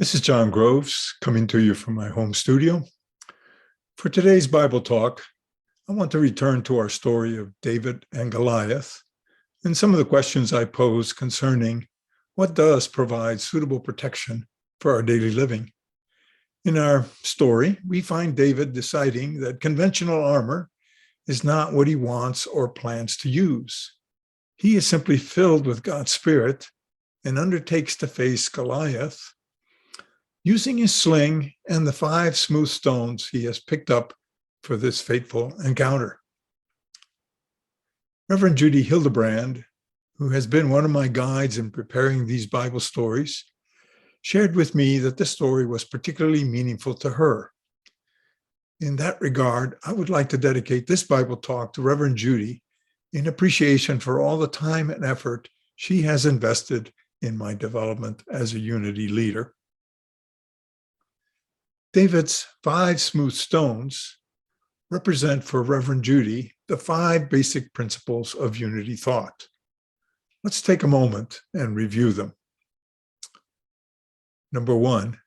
This is John Groves coming to you from my home studio. For today's Bible talk, I want to return to our story of David and Goliath and some of the questions I posed concerning what does provide suitable protection for our daily living. In our story, we find David deciding that conventional armor is not what he wants or plans to use. He is simply filled with God's Spirit and undertakes to face Goliath using his sling and the 5 smooth stones he has picked up for this fateful encounter. Reverend Judy Hildebrand, who has been one of my guides in preparing these Bible stories, shared with me that this story was particularly meaningful to her. In that regard, I would like to dedicate this Bible talk to Reverend Judy in appreciation for all the time and effort she has invested in my development as a unity leader. David's 5 smooth stones represent for Reverend Judy the 5 basic principles of unity thought. Let's take a moment and review them. Number 1,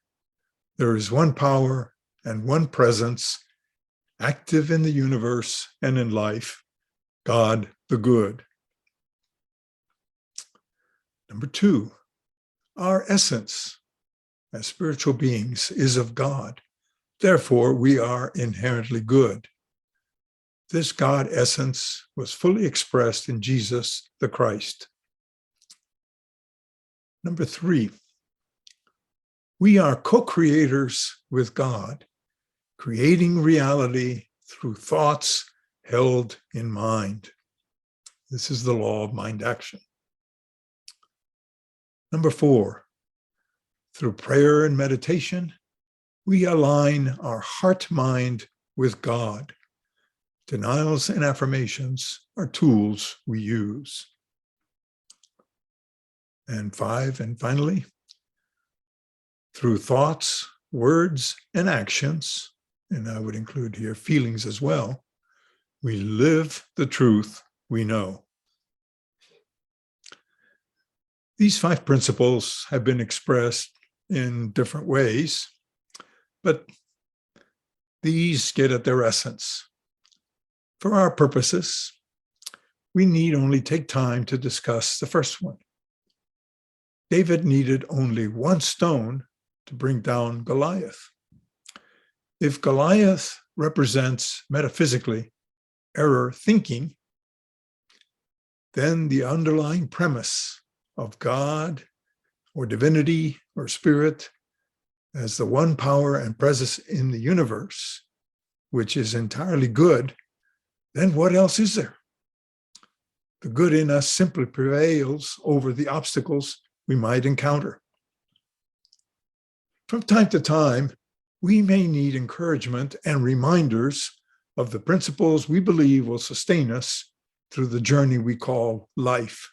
there is one power and one presence active in the universe and in life, God the good. Number 2, our essence as spiritual beings is of God. Therefore, we are inherently good. This God essence was fully expressed in Jesus the Christ. Number 3, we are co-creators with God, creating reality through thoughts held in mind. This is the law of mind action. Number 4, through prayer and meditation, we align our heart-mind with God. Denials and affirmations are tools we use. And 5, and finally, through thoughts, words, and actions, and I would include here feelings as well, we live the truth we know. These 5 principles have been expressed in different ways, but these get at their essence. For our purposes, we need only take time to discuss the first one. David needed only 1 stone to bring down Goliath. If Goliath represents metaphysically error thinking, then the underlying premise of God or divinity or spirit as the one power and presence in the universe, which is entirely good, then what else is there? The good in us simply prevails over the obstacles we might encounter. From time to time, we may need encouragement and reminders of the principles we believe will sustain us through the journey we call life.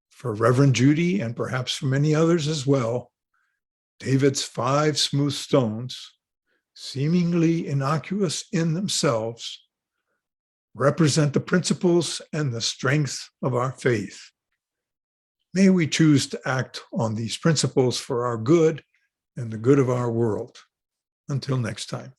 For Reverend Judy, and perhaps for many others as well, David's 5 smooth stones, seemingly innocuous in themselves, represent the principles and the strength of our faith. May we choose to act on these principles for our good and the good of our world. Until next time.